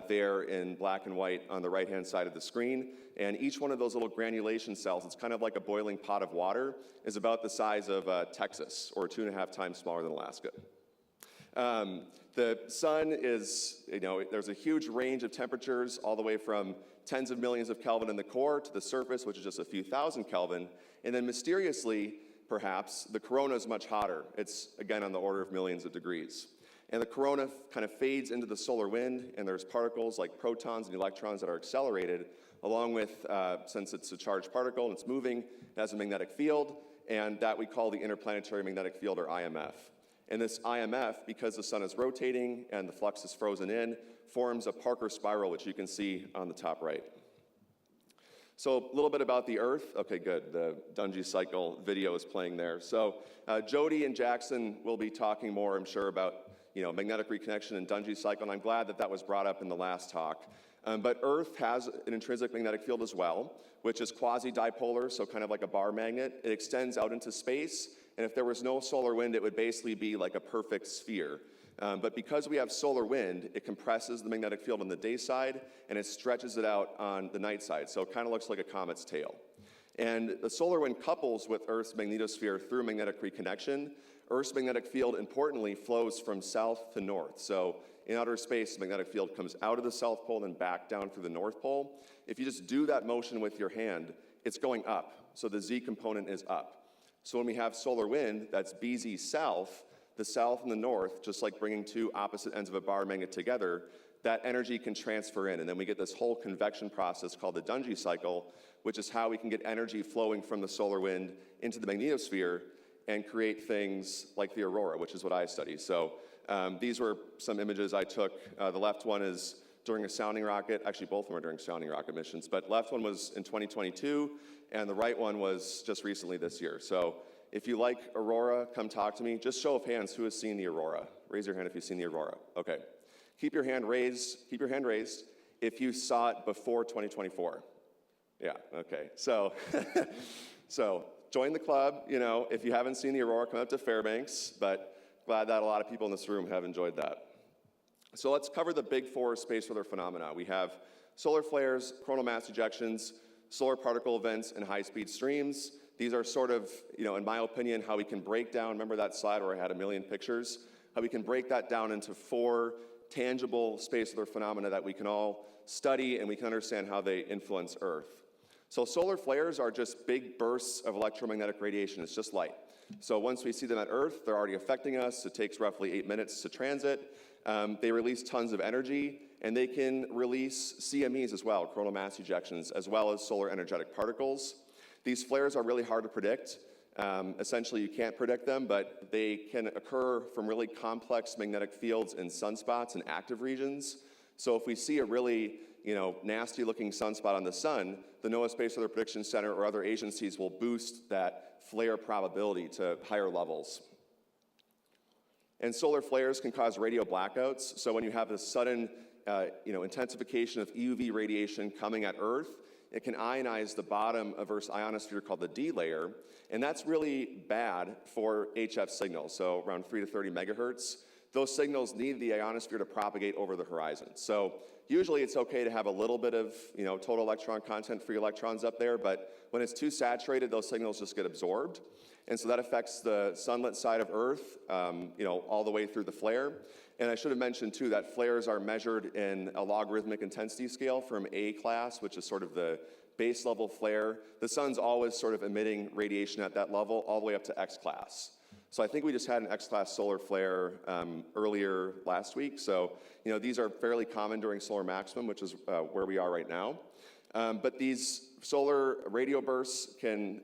there in black and white on the right-hand side of the screen. And each one of those little granulation cells, it's kind of like a boiling pot of water, is about the size of Texas, or 2.5 times smaller than Alaska. The sun is, there's a huge range of temperatures, all the way from tens of millions of Kelvin in the core to the surface, which is just a few thousand Kelvin. And then mysteriously, perhaps, the corona is much hotter. It's, again, on the order of millions of degrees. And the corona kind of fades into the solar wind, and there's particles like protons and electrons that are accelerated, along with, since it's a charged particle and it's moving, it has a magnetic field, and that we call the interplanetary magnetic field, or IMF. And this IMF, because the sun is rotating and the flux is frozen in, forms a Parker spiral, which you can see on the top right. So a little bit about the Earth. Okay, good. The Dungy cycle video is playing there. So Jody and Jackson will be talking more, I'm sure, about magnetic reconnection and Dungy cycle, and I'm glad that that was brought up in the last talk. But Earth has an intrinsic magnetic field as well, which is quasi-dipolar, so kind of like a bar magnet. It extends out into space, and if there was no solar wind, it would basically be like a perfect sphere. But because we have solar wind, it compresses the magnetic field on the day side, and it stretches it out on the night side, so it kind of looks like a comet's tail. And the solar wind couples with Earth's magnetosphere through magnetic reconnection. Earth's magnetic field, importantly, flows from south to north. So in outer space, the magnetic field comes out of the South Pole and back down through the North Pole. If you just do that motion with your hand, it's going up. So the Z component is up. So when we have solar wind, that's BZ south, the south and the north, just like bringing two opposite ends of a bar magnet together, that energy can transfer in. And then we get this whole convection process called the Dungy cycle, which is how we can get energy flowing from the solar wind into the magnetosphere and create things like the aurora, which is what I study. So these were some images I took. The left one is during a sounding rocket. Actually, both of them are during sounding rocket missions. But left one was in 2022, and the right one was just recently this year. So if you like aurora, come talk to me. Just show of hands, who has seen the aurora? Raise your hand if you've seen the aurora. Okay. Keep your hand raised. Keep your hand raised if you saw it before 2024. Yeah, okay. So, so join the club. If you haven't seen the aurora, come up to Fairbanks. But glad that a lot of people in this room have enjoyed that. So let's cover the big four space weather phenomena. We have solar flares, coronal mass ejections, solar particle events, and high-speed streams. These are sort of, in my opinion, how we can break down, remember that slide where I had a million pictures? How we can break that down into four tangible space weather phenomena that we can all study and we can understand how they influence Earth. So solar flares are just big bursts of electromagnetic radiation. It's just light. So once we see them at Earth, they're already affecting us. It takes roughly 8 minutes to transit. They release tons of energy, and they can release CMEs as well, coronal mass ejections, as well as solar energetic particles. These flares are really hard to predict. Essentially, you can't predict them, but they can occur from really complex magnetic fields in sunspots and active regions. So if we see a really nasty-looking sunspot on the sun, the NOAA Space Weather Prediction Center or other agencies will boost that flare probability to higher levels. And solar flares can cause radio blackouts. So when you have this sudden intensification of EUV radiation coming at Earth, it can ionize the bottom of Earth's ionosphere called the D layer, and that's really bad for HF signals, so around 3 to 30 megahertz. Those signals need the ionosphere to propagate over the horizon. So usually it's okay to have a little bit of total electron content, free electrons up there, but when it's too saturated, those signals just get absorbed. And so that affects the sunlit side of Earth, all the way through the flare. And I should have mentioned, too, that flares are measured in a logarithmic intensity scale from A class, which is sort of the base level flare. The sun's always sort of emitting radiation at that level, all the way up to X class. So I think we just had an X class solar flare earlier last week. So, these are fairly common during solar maximum, which is where we are right now. But these solar radio bursts can,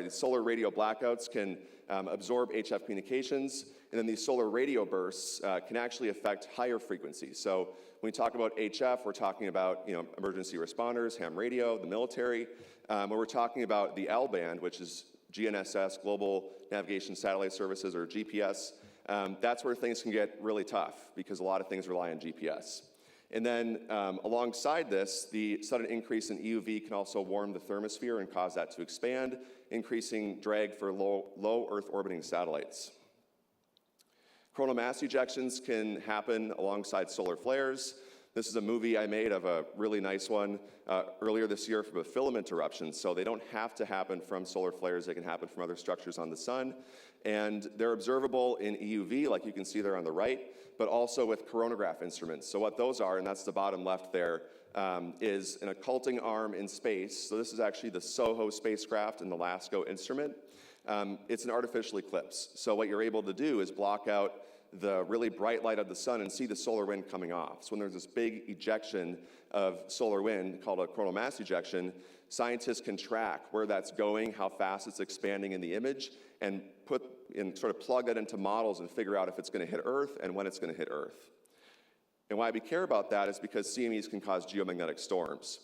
these solar radio blackouts can absorb HF communications. And then these solar radio bursts can actually affect higher frequencies. So when we talk about HF, we're talking about emergency responders, ham radio, the military. When we're talking about the L band, which is GNSS, Global Navigation Satellite Services, or GPS, that's where things can get really tough because a lot of things rely on GPS. And then alongside this, the sudden increase in EUV can also warm the thermosphere and cause that to expand, increasing drag for low Earth orbiting satellites. Coronal mass ejections can happen alongside solar flares. This is a movie I made of a really nice one earlier this year from a filament eruption. So they don't have to happen from solar flares. They can happen from other structures on the sun. And they're observable in EUV, like you can see there on the right, but also with coronagraph instruments. So what those are, and that's the bottom left there, is an occulting arm in space. So this is actually the SOHO spacecraft and the LASCO instrument. It's an artificial eclipse. So what you're able to do is block out the really bright light of the sun and see the solar wind coming off. So when there's this big ejection of solar wind called a coronal mass ejection, scientists can track where that's going, how fast it's expanding in the image, and sort of plug that into models and figure out if it's going to hit Earth and when it's going to hit Earth. And why we care about that is because CMEs can cause geomagnetic storms.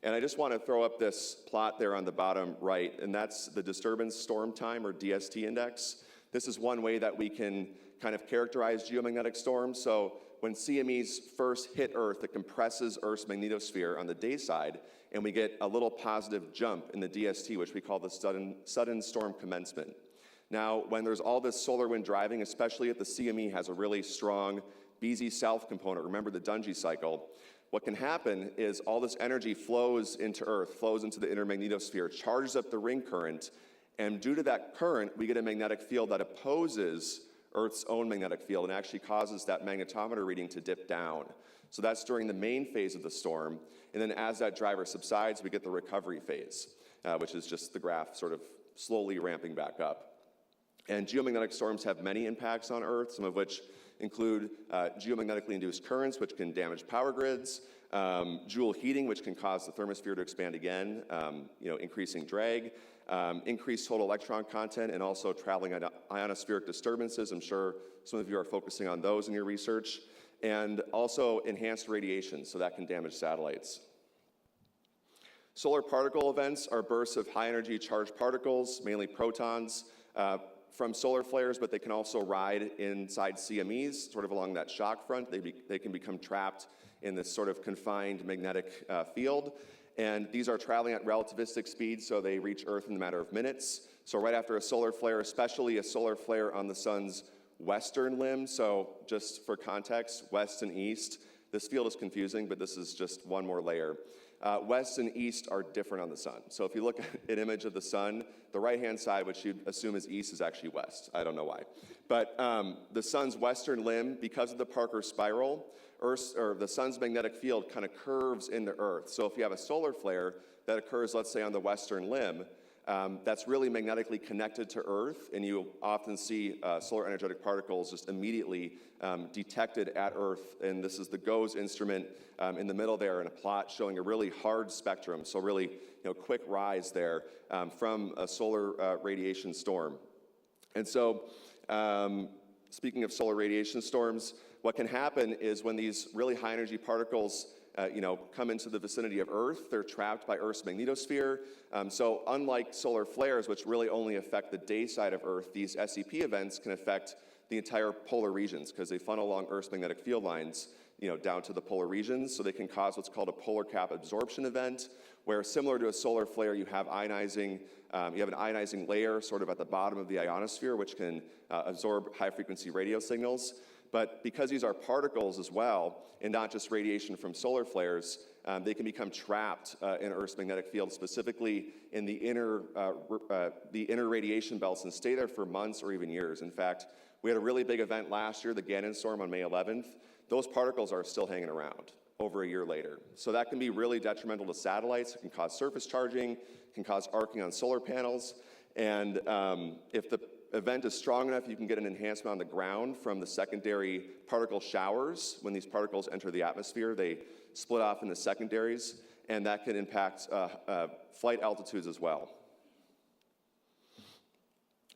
And I just want to throw up this plot there on the bottom right, and that's the disturbance storm time, or DST index. This is one way that we can kind of characterize geomagnetic storms. So when CMEs first hit Earth, it compresses Earth's magnetosphere on the day side, and we get a little positive jump in the DST, which we call the sudden storm commencement. Now, when there's all this solar wind driving, especially if the CME has a really strong BZ south component, remember the Dungy cycle, what can happen is all this energy flows into Earth, flows into the inner magnetosphere, charges up the ring current, and due to that current, we get a magnetic field that opposes Earth's own magnetic field and actually causes that magnetometer reading to dip down. So that's during the main phase of the storm. And then as that driver subsides, we get the recovery phase, which is just the graph sort of slowly ramping back up. And geomagnetic storms have many impacts on Earth, some of which include geomagnetically induced currents, which can damage power grids, joule heating, which can cause the thermosphere to expand again, increasing drag, increased total electron content, and also traveling ionospheric disturbances. I'm sure some of you are focusing on those in your research. And also enhanced radiation, so that can damage satellites. Solar particle events are bursts of high-energy charged particles, mainly protons, from solar flares, but they can also ride inside CMEs, sort of along that shock front. They can become trapped in this sort of confined magnetic field. And these are traveling at relativistic speed, so they reach Earth in a matter of minutes. So right after a solar flare, especially a solar flare on the sun's western limb, so just for context, west and east, this field is confusing, but this is just one more layer. West and east are different on the sun. So if you look at an image of the sun, the right-hand side, which you'd assume is east, is actually west. I don't know why. But the sun's western limb, because of the Parker spiral, the sun's magnetic field kind of curves into Earth. So if you have a solar flare that occurs, let's say, on the western limb, that's really magnetically connected to Earth, and you often see solar energetic particles just immediately detected at Earth. And this is the GOES instrument in the middle there in a plot showing a really hard spectrum, so really quick rise there from a solar radiation storm. And so speaking of solar radiation storms, what can happen is when these really high energy particles come into the vicinity of Earth, they're trapped by Earth's magnetosphere. So unlike solar flares, which really only affect the day side of Earth, these SEP events can affect the entire polar regions because they funnel along Earth's magnetic field lines down to the polar regions. So they can cause what's called a polar cap absorption event, where similar to a solar flare, you have an ionizing layer sort of at the bottom of the ionosphere, which can absorb high frequency radio signals. But because these are particles as well, and not just radiation from solar flares, they can become trapped in Earth's magnetic field, specifically in the inner radiation belts, and stay there for months or even years. In fact, we had a really big event last year, the Gannon storm on May 11th. Those particles are still hanging around over a year later. So that can be really detrimental to satellites. It can cause surface charging, can cause arcing on solar panels. And if the event is strong enough, you can get an enhancement on the ground from the secondary particle showers. When these particles enter the atmosphere, they split off in the secondaries, and that can impact flight altitudes as well.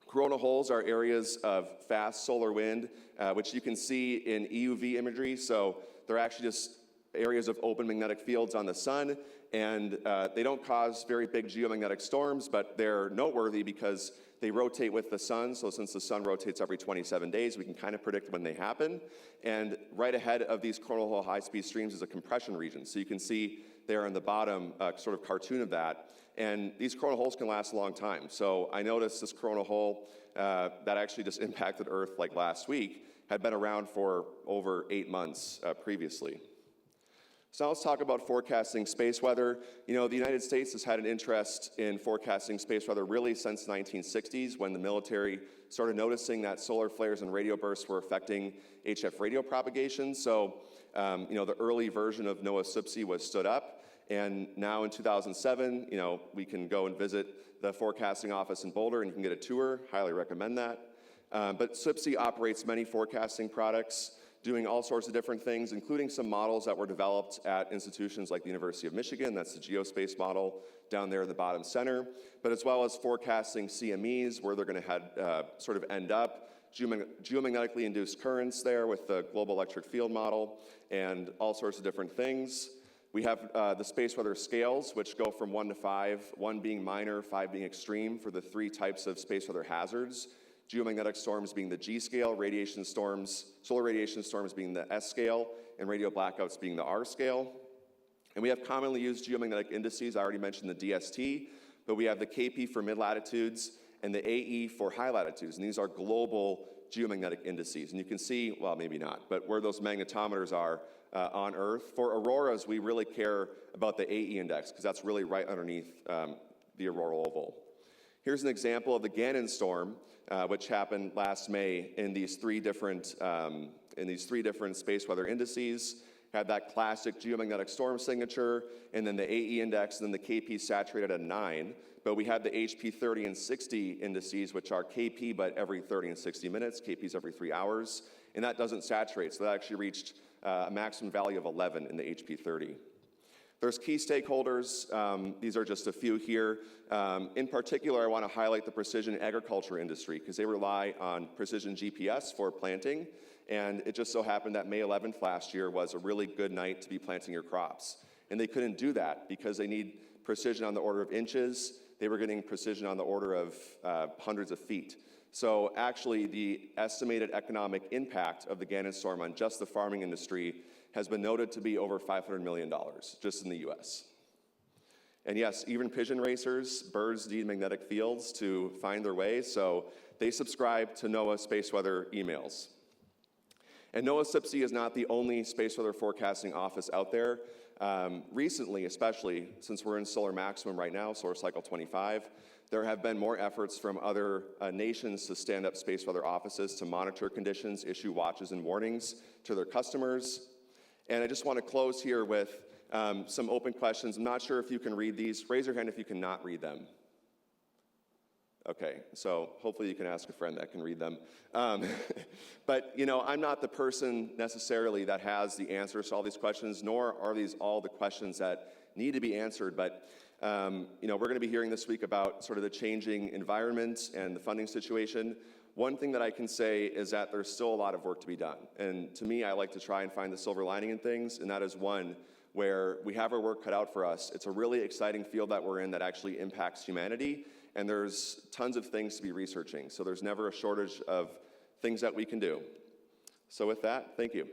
Corona holes are areas of fast solar wind, which you can see in EUV imagery. So they're actually just areas of open magnetic fields on the sun, and they don't cause very big geomagnetic storms, but they're noteworthy because they rotate with the sun, so since the sun rotates every 27 days, we can kind of predict when they happen. And right ahead of these coronal hole high-speed streams is a compression region. So you can see there on the bottom, sort of cartoon of that. And these coronal holes can last a long time. So I noticed this coronal hole that actually just impacted Earth like last week had been around for over 8 months previously. So now let's talk about forecasting space weather. You know, the United States has had an interest in forecasting space weather really since the 1960s, when the military started noticing that solar flares and radio bursts were affecting HF radio propagation. So, you know, the early version of NOAA-SIPSE was stood up, and now in 2007, you know, we can go and visit the forecasting office in Boulder, and you can get a tour. Highly recommend that. But SIPSE operates many forecasting products, doing all sorts of different things, including some models that were developed at institutions like the University of Michigan. That's the Geospace model down there in the bottom center, but as well as forecasting CMEs, where they're going to head, sort of end up, geomagnetically induced currents there with the global electric field model, and all sorts of different things. We have the space weather scales, which go from 1 to 5, 1 being minor, 5 being extreme, for the 3 types of space weather hazards. Geomagnetic storms being the G scale, radiation storms, solar radiation storms being the S scale, and radio blackouts being the R scale. And we have commonly used geomagnetic indices. I already mentioned the DST, but we have the KP for mid-latitudes and the AE for high latitudes. And these are global geomagnetic indices. And you can see, well, maybe not, but where those magnetometers are on Earth. For auroras, we really care about the AE index, because that's really right underneath the auroral oval. Here's an example of the Gannon storm, which happened last May in these three different space weather indices. Had that classic geomagnetic storm signature, and then the AE index, and then the KP saturated at 9. But we had the HP 30 and 60 indices, which are KP, but every 30 and 60 minutes. KP's every 3 hours, and that doesn't saturate. So that actually reached a maximum value of 11 in the HP 30. There's key stakeholders. These are just a few here. In particular, I want to highlight the precision agriculture industry, because they rely on precision GPS for planting. And it just so happened that May 11th last year was a really good night to be planting your crops. And they couldn't do that because they need precision on the order of inches. They were getting precision on the order of hundreds of feet. So actually, the estimated economic impact of the Gannon storm on just the farming industry has been noted to be over $500 million just in the US. And yes, even pigeon racers, birds need magnetic fields to find their way, so they subscribe to NOAA space weather emails. And NOAA-SIPSE is not the only space weather forecasting office out there. Recently, especially since we're in solar maximum right now, solar cycle 25, there have been more efforts from other nations to stand up space weather offices to monitor conditions, issue watches and warnings to their customers. And I just want to close here with some open questions. I'm not sure if you can read these. Raise your hand if you cannot read them. Okay, so hopefully you can ask a friend that can read them. But, you know, I'm not the person necessarily that has the answers to all these questions, nor are these all the questions that need to be answered. But, you know, we're going to be hearing this week about sort of the changing environment and the funding situation. One thing that I can say is that there's still a lot of work to be done. And to me, I like to try and find the silver lining in things, and that is one where we have our work cut out for us. It's a really exciting field that we're in that actually impacts humanity, and there's tons of things to be researching. So there's never a shortage of things that we can do. So with that, thank you.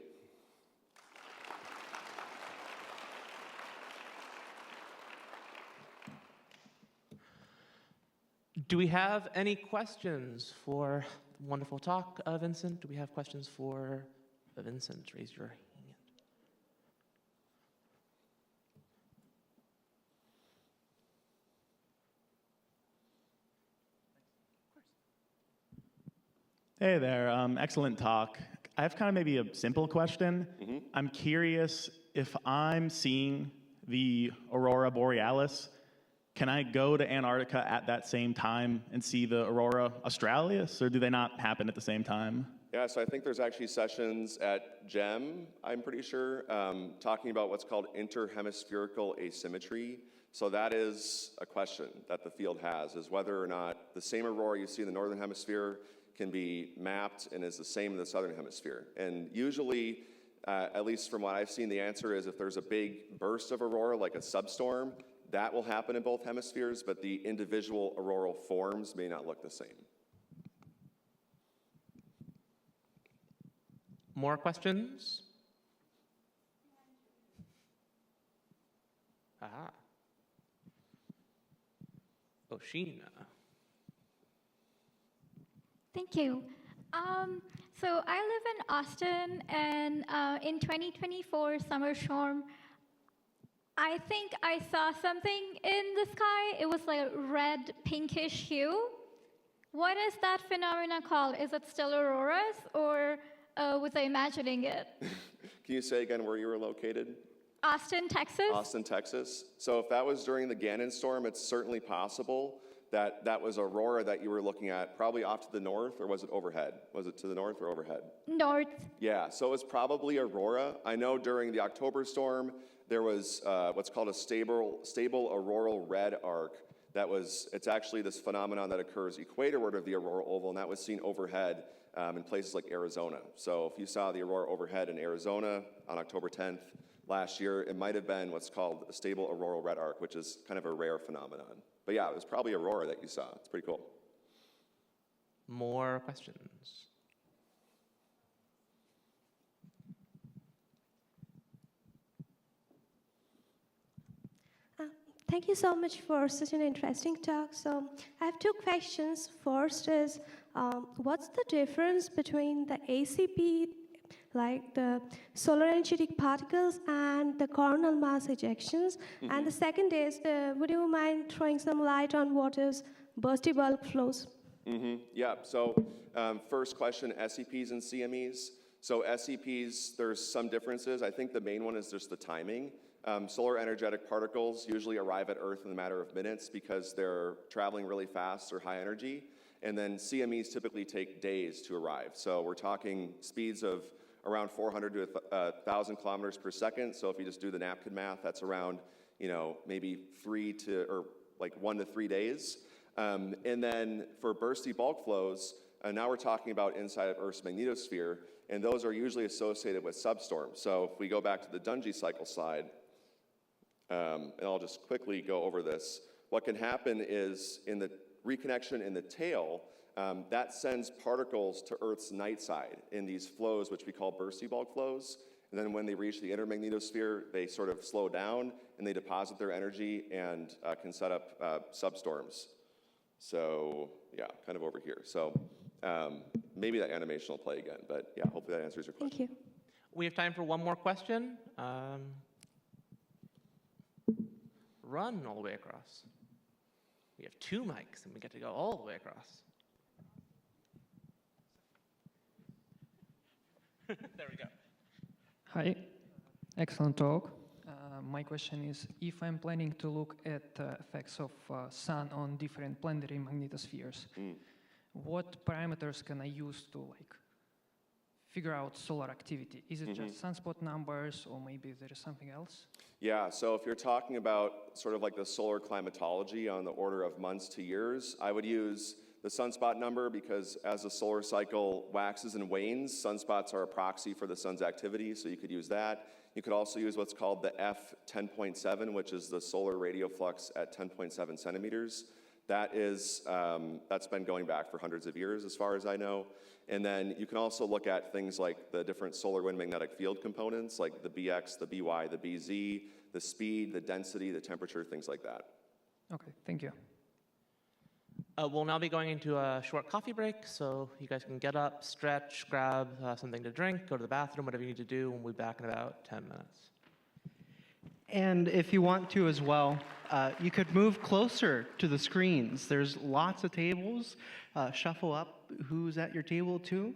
Do we have any questions for the wonderful talk, Vincent? Do we have questions for Vincent? Raise your hand. Hey there, excellent talk. I have kind of maybe a simple question. I'm curious, if I'm seeing the aurora borealis, can I go to Antarctica at that same time and see the aurora australis, or do they not happen at the same time? Yeah, so I think there's actually sessions at GEM, I'm pretty sure, talking about what's called interhemispherical asymmetry. So that is a question that the field has, is whether or not the same aurora you see in the northern hemisphere can be mapped and is the same in the southern hemisphere. And usually, at least from what I've seen, the answer is if there's a big burst of aurora, like a substorm, that will happen in both hemispheres, but the individual auroral forms may not look the same. More questions? Aha. Oshina. Thank you. So I live in Austin, and in 2024 summer storm, I think I saw something in the sky. It was like a red, pinkish hue. What is that phenomena called? Is it still auroras, or was I imagining it? Can you say again where you were located? Austin, Texas? Austin, Texas. So if that was during the Gannon storm, it's certainly possible that that was aurora that you were looking at, probably off to the north, or was it overhead? Was it to the north or overhead? North. Yeah, so it's probably aurora. I know during the October storm, there was what's called a stable auroral red arc. It's actually this phenomenon that occurs equatorward of the aurora oval, and that was seen overhead in places like Arizona. So if you saw the aurora overhead in Arizona on October 10th last year, it might have been what's called a stable auroral red arc, which is kind of a rare phenomenon. But yeah, it was probably aurora that you saw. It's pretty cool. More questions? Thank you so much for such an interesting talk. So I have two questions. First is, what's the difference between the ACP, like the solar energetic particles, and the coronal mass ejections? And the second is, would you mind throwing some light on what is bursty bulk flows? Yeah, so first question, SEPs and CMEs. So SEPs, there's some differences. I think the main one is just the timing. Solar energetic particles usually arrive at Earth in a matter of minutes because they're traveling really fast or high energy. And then CMEs typically take days to arrive. So we're talking speeds of around 400 to 1,000 kilometers per second. So if you just do the napkin math, that's around, maybe 1 to 3 days. And then for bursty bulk flows, now we're talking about inside of Earth's magnetosphere, and those are usually associated with substorms. So if we go back to the Dungy cycle slide, and I'll just quickly go over this. What can happen is in the reconnection in the tail, that sends particles to Earth's night side in these flows, which we call bursty bulk flows. And then when they reach the inner magnetosphere, they sort of slow down and they deposit their energy and can set up substorms. So yeah, kind of over here. So maybe that animation will play again, but yeah, hopefully that answers your question. Thank you. We have time for one more question. Run all the way across. We have 2 mics, and we get to go all the way across. There we go. Hi, excellent talk. My question is, if I'm planning to look at effects of sun on different planetary magnetospheres, what parameters can I use to figure out solar activity? Is it just sunspot numbers, or maybe there is something else? Yeah, so if you're talking about sort of like the solar climatology on the order of months to years, I would use the sunspot number because as the solar cycle waxes and wanes, sunspots are a proxy for the sun's activity, so you could use that. You could also use what's called the F10.7, which is the solar radial flux at 10.7 centimeters. That's been going back for hundreds of years as far as I know. And then you can also look at things like the different solar wind magnetic field components, like the BX, the BY, the BZ, the speed, the density, the temperature, things like that. Okay, thank you. We'll now be going into a short coffee break, so you guys can get up, stretch, grab something to drink, go to the bathroom, whatever you need to do, and we'll be back in about 10 minutes. And if you want to as well, you could move closer to the screens. There's lots of tables. Shuffle up who's at your table too.